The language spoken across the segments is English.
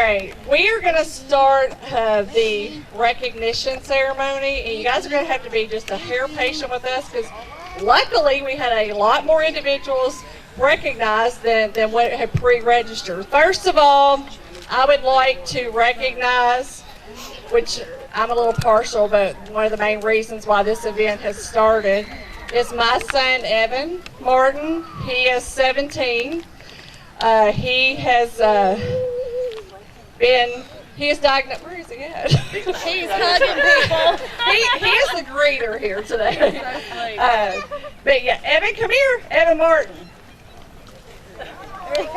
right, we are going to start the recognition ceremony, and you guys are going to have to be just a hair patient with us because luckily we had a lot more individuals recognized than what had pre-registered. First of all, I would like to recognize, which I'm a little partial, but one of the main reasons why this event has started is my son, Evan Martin. He is 17. He is diagnosed, where is he at? He's hugging people. He is the greeter here today. But yeah, Evan, come here. Evan Martin. There he goes.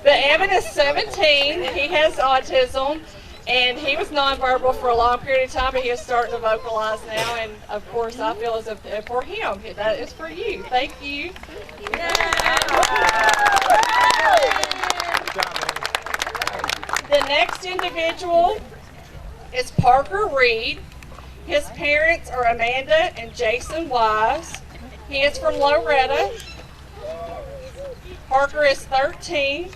But Evan is 17, he has autism, and he was nonverbal for a long period of time, but he is starting to vocalize now, and of course I feel as if for him, that is for you. Thank you. The next individual is Parker Reed. His parents are Amanda and Jason Wise. He is from Loretta. Parker is 13.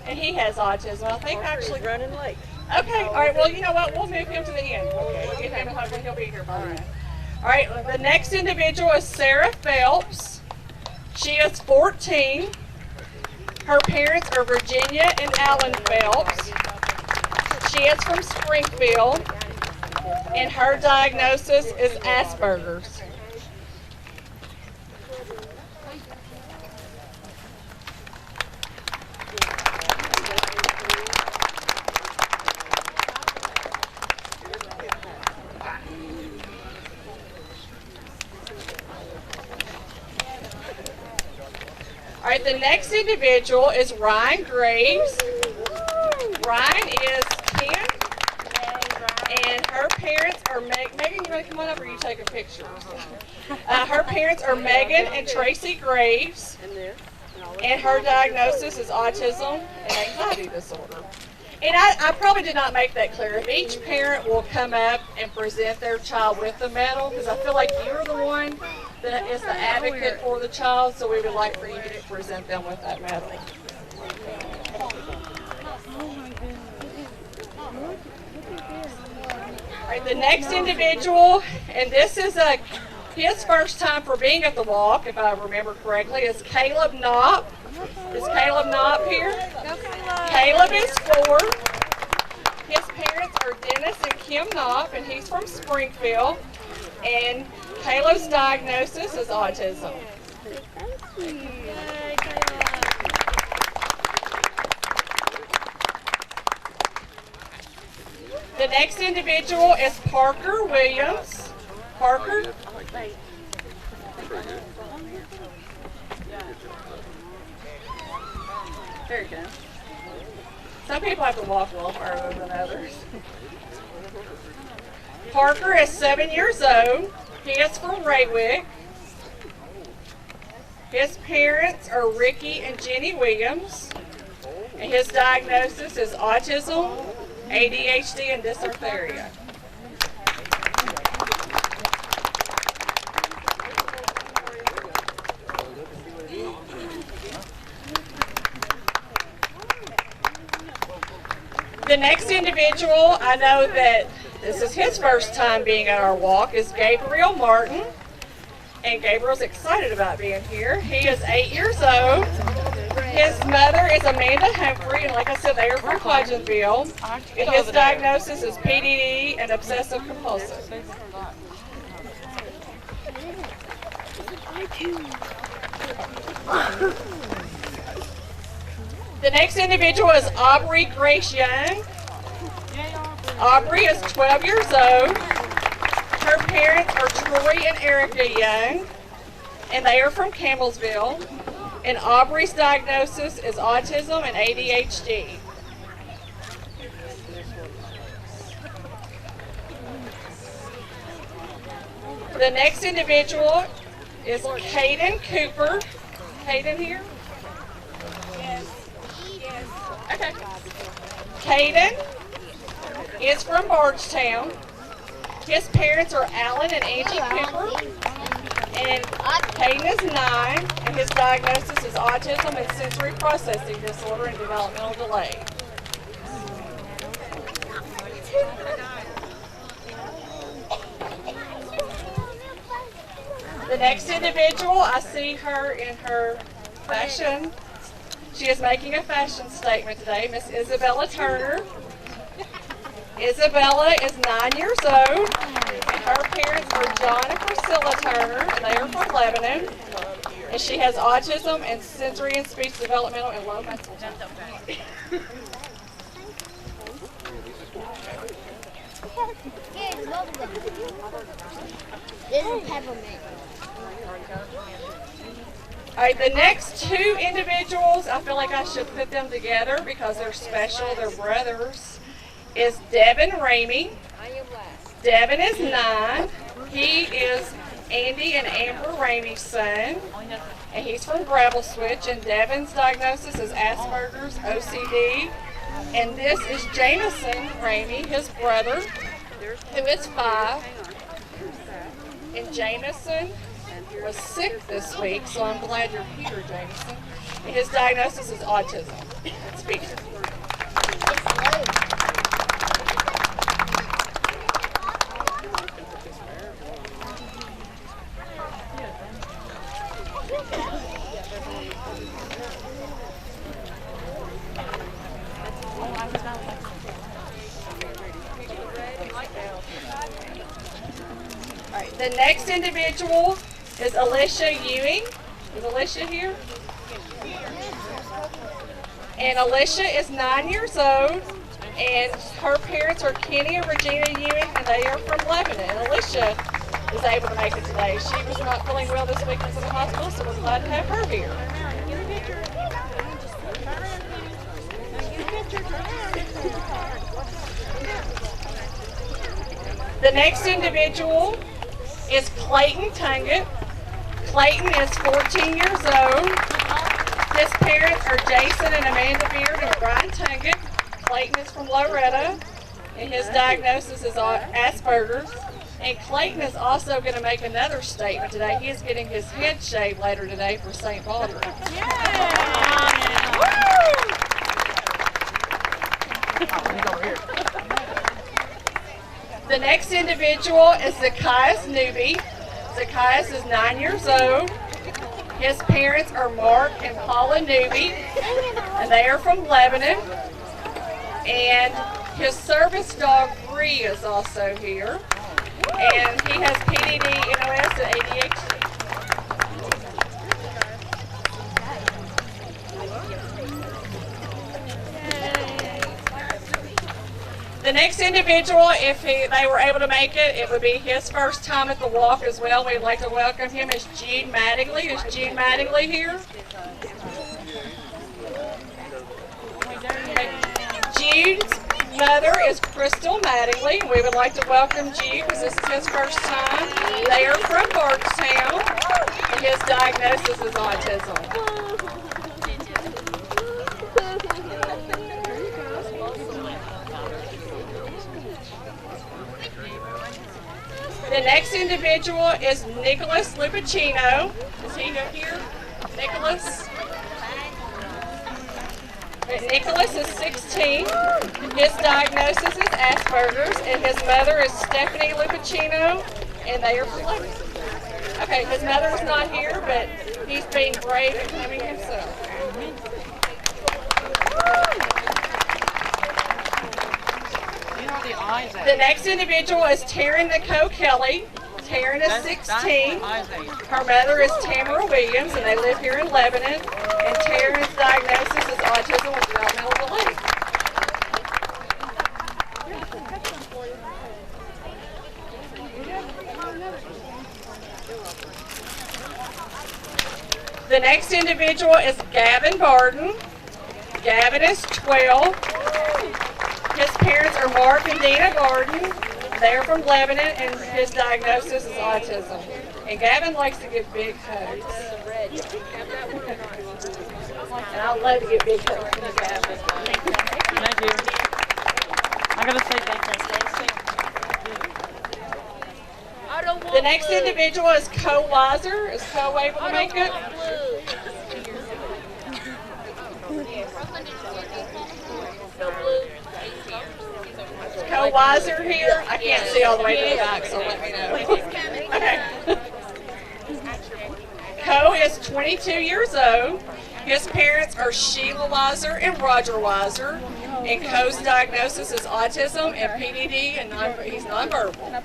And he has autism. I think actually running late. Okay, all right, well, you know what? We'll move him to the end. Okay, we'll give him a hug when he'll be here by then. All right, the next individual is Sarah Phelps. She is 14. Her parents are Virginia and Alan Phelps. She is from Springfield, and her diagnosis is Asperger's. All right, the next individual is Ryan Graves. Ryan is 10, and her parents are Megan, you want to come on up or you take a picture? Her parents are Megan and Tracy Graves, and her diagnosis is autism and anxiety disorder. And I probably did not make that clear. If each parent will come up and present their child with the medal, because I feel like you're the one that is the advocate for the child, so we would like for you to present them with that medal. All right, the next individual, and this is his first time for being at the walk, if I remember correctly, is Caleb Knopp. Is Caleb Knopp here? Caleb is 4. His parents are Dennis and Kim Knopp, and he's from Springfield. And Caleb's diagnosis is autism. The next individual is Parker Williams. Parker? There you go. Some people have to walk a little further than others. Parker is 7 years old. He is from Raywick. His parents are Ricky and Jenny Williams. And his diagnosis is autism, ADHD, and dysarthria. The next individual, I know that this is his first time being at our walk, is Gabriel Martin. And Gabriel's excited about being here. He is 8 years old. His mother is Amanda Humphrey, and like I said, they are from Hodgenville. And his diagnosis is PDD and obsessive compulsive. The next individual is Aubrey Grace Young. Aubrey is 12 years old. Her parents are Troy and Erica Young, and they are from Campbellsville. And Aubrey's diagnosis is autism and ADHD. The next individual is Hayden Cooper. Hayden here? Yes. Okay. Hayden is from Bardstown. His parents are Alan and Angie Cooper. And Peyton is 9, and his diagnosis is autism and sensory processing disorder and developmental delay. The next individual, I see her in her fashion. She is making a fashion statement today, Miss Isabella Turner. Isabella is 9 years old, and her parents are John and Priscilla Turner, and they are from Lebanon. And she has autism and sensory and speech developmental and low mental. This is peppermint. All right, the next 2 individuals, I feel like I should put them together because they're special, they're brothers, is Devon Ramey. Devon is 9. He is Andy and Amber Ramey's son, and he's from Gravel Switch, and Devon's diagnosis is Asperger's, OCD. And this is Jameson Ramey, his brother, who is 5. And Jameson was sick this week, so I'm glad you're here, Jameson. And his diagnosis is autism. Speech. The next individual is Alicia Ewing. Is Alicia here? And Alicia is 9 years old, and her parents are Kenny and Regina Ewing, and they are from Lebanon. And Alicia is able to make it today. She was not feeling well this week, was in the hospital, so we're glad to have her here. The next individual is Clayton Platon. Clayton is 14 years old. His parents are Jason and Amanda Beard and Brian Tunget. Clayton is from Loretta, and his diagnosis is Asperger's. And Clayton is also going to make another statement today. He is getting his head shaved later today for St. Baldwin. The next individual is Zacchaeus Newby. Zacchaeus is 9 years old. His parents are Mark and Paula Newby, and they are from Lebanon. And his service dog, Bree, is also here. And he has PDD, NOS, and ADHD. The next individual, if they were able to make it, it would be his first time at the walk as well. We'd like to welcome him as Jude Mattingly. Is Jude Mattingly here? Jude's mother is Crystal Mattingly. We would like to welcome Jude because this is his first time. They are from Bardstown, and his diagnosis is autism. The next individual is Nicholas Lupacino. Is he here? Nicholas? Nicholas is 16. His diagnosis is Asperger's, and his mother is Stephanie Lupacino, and they are from Lebanon. Okay, his mother is not here, but he's being brave and coming himself. The next individual is Taryn Nicole Kelly. Taryn is 16. Her mother is Tamara Williams, and they live here in Lebanon. And Taryn's diagnosis is autism with developmental delay. The next individual is Gavin Garden. Gavin is 12. His parents are Mark and Dina Garden. They're from Lebanon, and his diagnosis is autism. And Gavin likes to give big hugs. And I'd love to get big pictures of that. Thank you. I gotta say thank you. The next individual is Co Weiser. Is Co able to make it? Co Weiser here? I can't see all the way to the back, so let me know. Okay. Co is 22 years old. His parents are Sheila Weiser and Roger Weiser. And Co's diagnosis is autism and PDD, and he's nonverbal.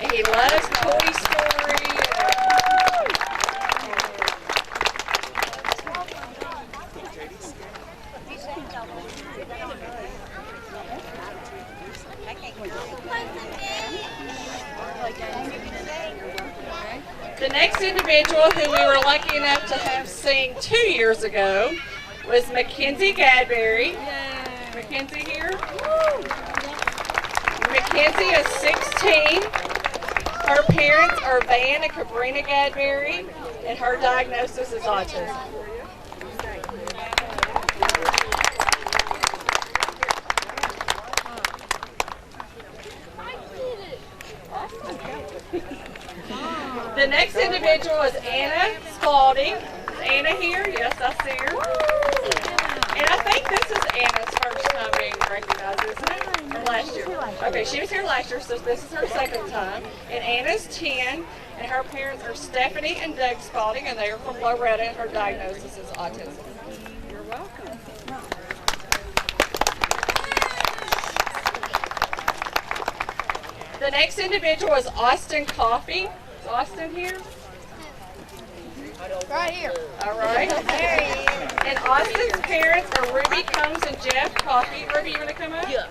And he loves Toy Story. The next individual who we were lucky enough to have sing 2 years ago was Mackenzie Gadberry. Mackenzie here. Mackenzie is 16. Her parents are Van and Cabrina Gadberry, and her diagnosis is autism. The next individual is Anna Spalding. Is Anna here? Yes, I see her. And I think this is Anna's first time being recognized, isn't it? From last year. Okay, she was here last year, so this is her second time. And Anna's 10, and her parents are Stephanie and Doug Spalding, and they are from Loretta, and her diagnosis is autism. You're welcome. The next individual is Austin Coffey. Is Austin here? Right here. All right. And Austin's parents are Ruby Combs and Jeff Coffey. Ruby, you want to come up? Yeah.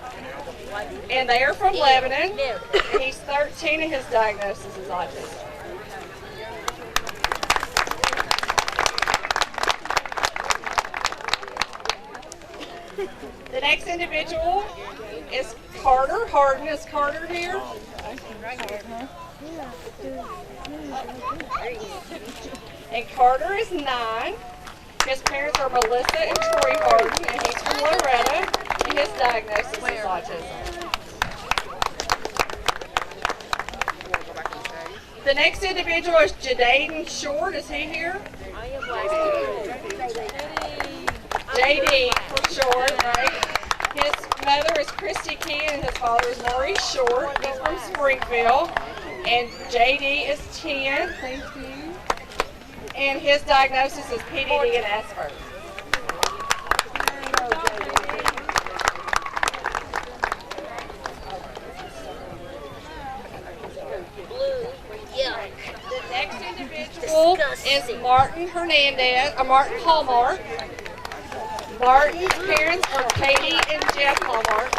And they are from Lebanon. And he's 13 and his diagnosis is autism. The next individual is Carter Harden. Is Carter here? And Carter is 9. His parents are Melissa and Troy Harden, and he's from Loretta, and his diagnosis is autism. The next individual is Jadaden Short. Is he here? JD for short, right? His mother is Christy Key, and his father is Maurice Short. He's from Springfield. And JD is 10. Thank you. And his diagnosis is PDD and Asperger's. The next individual is Martin Hallmark. Martin's parents are Katie and Jeff Hallmark.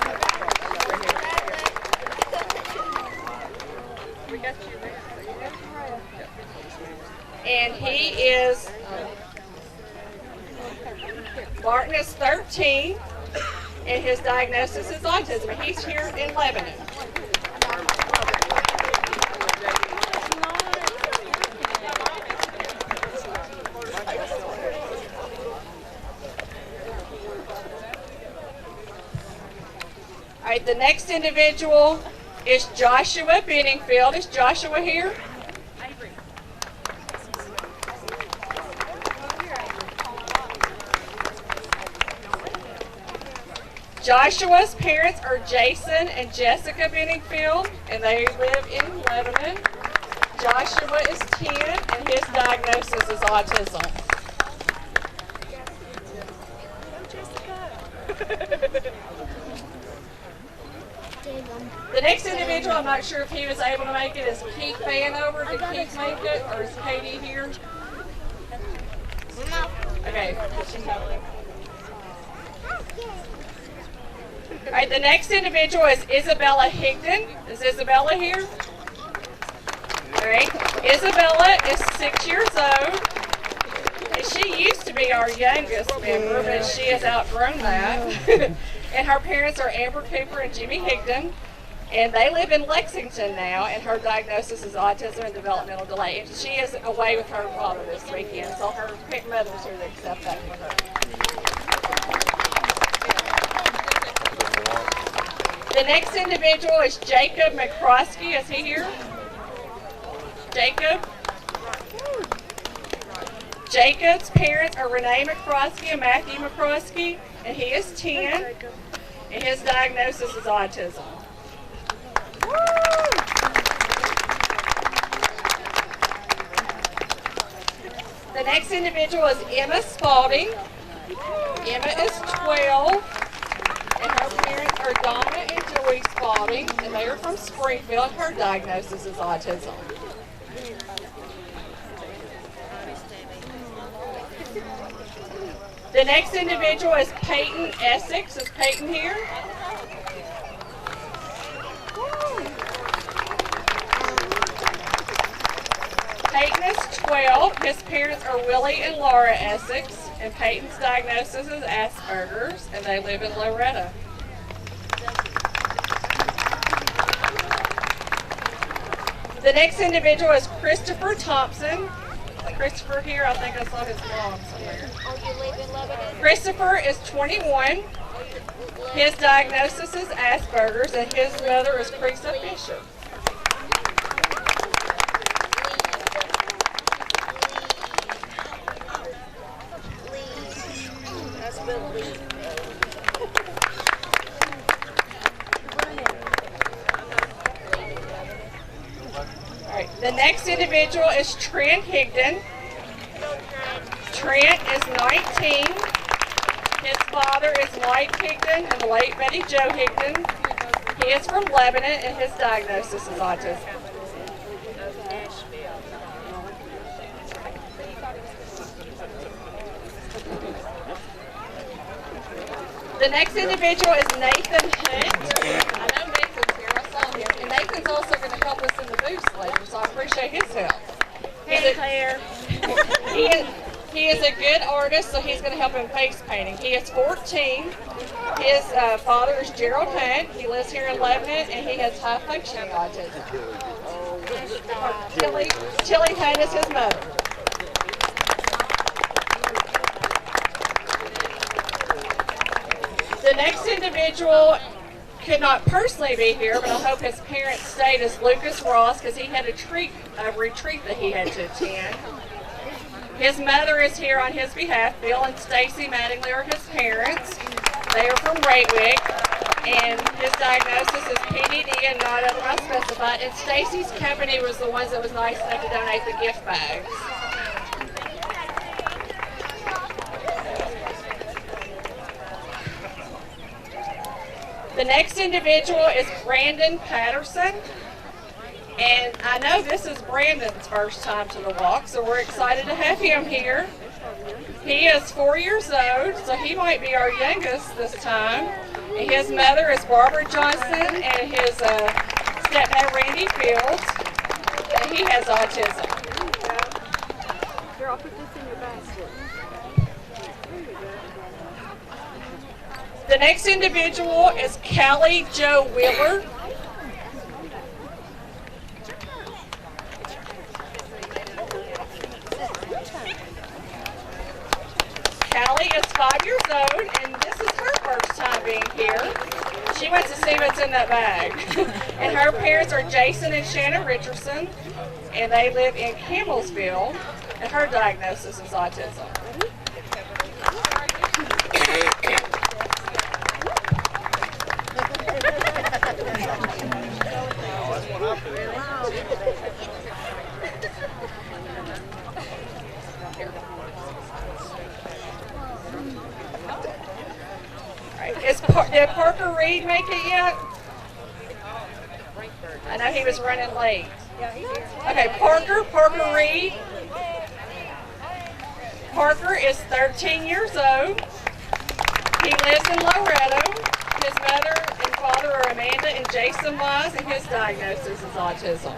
We got you there. And he is, Martin is 13, and his diagnosis is autism, and he's here in Lebanon. All right, the next individual is Joshua Benningfield. Is Joshua here? Joshua's parents are Jason and Jessica Benningfield, and they live in Lebanon. Joshua is 10, and his diagnosis is autism. The next individual, I'm not sure if he was able to make it, is Keith Vanover. Did Keith make it, or is Katie here? Okay. All right, the next individual is Isabella Higdon. Is Isabella here? All right. Isabella is 6 years old. And she used to be our youngest member, but she has outgrown that. And her parents are Amber Cooper and Jimmy Higdon. And they live in Lexington now, and her diagnosis is autism and developmental delay. And she is away with her father this weekend, so her mother's here to accept that for her. The next individual is Jacob McCroskey. Is he here? Jacob? Jacob's parents are Renee McCroskey and Matthew McCroskey, and he is 10, and his diagnosis is autism. The next individual is Emma Spalding. Emma is 12, and her parents are Donna and Joey Spalding, and they are from Springfield. Her diagnosis is autism. The next individual is Peyton Essex. Is Peyton here? Peyton is 12. His parents are Willie and Laura Essex, and Peyton's diagnosis is Asperger's, and they live in Loretta. The next individual is Christopher Thompson. Christopher here, I think I saw his mom somewhere. You live in Lebanon? Christopher is 21. His diagnosis is Asperger's, and his mother is Teresa Fisher. The next individual is Trent Higdon. Trent is 19. His father is Mike Higdon and the late Betty Jo Higdon. He is from Lebanon, and his diagnosis is autism. The next individual is Nathan Hunt. I know Nathan's here. I saw him. And Nathan's also going to help us in the booth later, so I appreciate his help. Hey, Claire. He is a good artist, so he's going to help in face painting. He is 14. His father is Gerald Hunt. He lives here in Lebanon, and he has high functioning autism. Tilly Hunt is his mother. The next individual could not personally be here, but I hope his parents stayed, is Lucas Ross, because he had a retreat that he had to attend. His mother is here on his behalf. Bill and Stacy Mattingly are his parents. They are from Raywick, and his diagnosis is PDD and not otherwise specified. And Stacy's company was the ones that was nice enough to donate the gift bags. The next individual is Brandon Patterson, and I know this is Brandon's first time to the walk, so we're excited to have him here. He is 4 years old, so he might be our youngest this time. And his mother is Barbara Johnson, and his stepdad Randy Fields, and he has autism. Here, I'll put this in your basket. The next individual is Callie Jo Wheeler. Callie is 5 years old, and this is her first time being here. She wants to see what's in that bag. And her parents are Jason and Shannon Richardson, and they live in Campbellsville, and her diagnosis is autism. Did Parker Reed make it yet? I know he was running late. Okay, Parker Reed. Parker is 13 years old. He lives in Loretto. His mother and father are Amanda and Jason Wise, and his diagnosis is autism.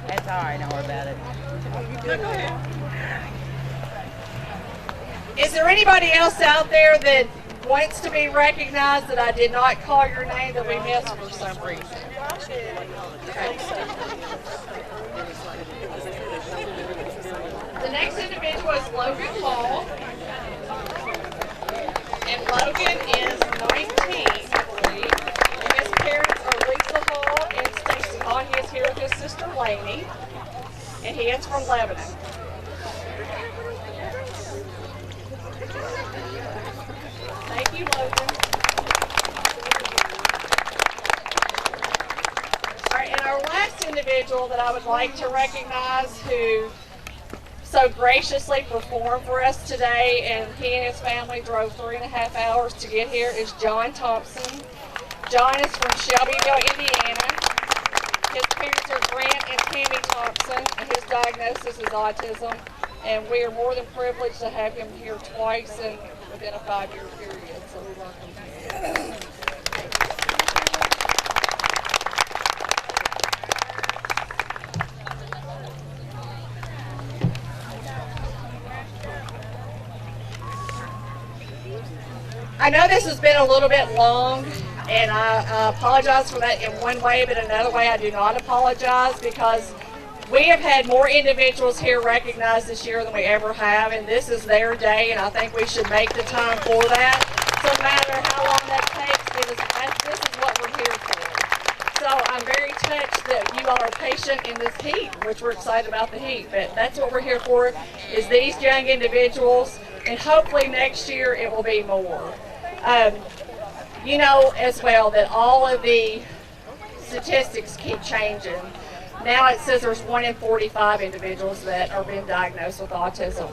That's all right, don't worry about it. Go ahead. Is there anybody else out there that wants to be recognized that I did not call your name that we missed for some reason? Okay. The next individual is Logan Hall. And Logan is 19, I believe. And his parents are Lisa Hall and Stacy Hall. He is here with his sister Lainey. And he is from Lebanon. Thank you, Logan. All right, and our last individual that I would like to recognize who so graciously performed for us today, and he and his family drove 3.5 hours to get here, is John Thompson. John is from Shelbyville, Indiana. His parents are Grant and Tammy Thompson, and his diagnosis is autism. And we are more than privileged to have him here twice and within a 5-year period. So we welcome him. I know this has been a little bit long, and I apologize for that in one way, but another way I do not apologize, because we have had more individuals here recognized this year than we ever have, and this is their day, and I think we should make the time for that. So no matter how long that takes, this is what we're here for. So I'm very touched that you all are patient in this heat, which we're excited about the heat, but that's what we're here for, is these young individuals, and hopefully next year it will be more. You know as well that all of the statistics keep changing. Now it says there's 1 in 45 individuals that are being diagnosed with autism.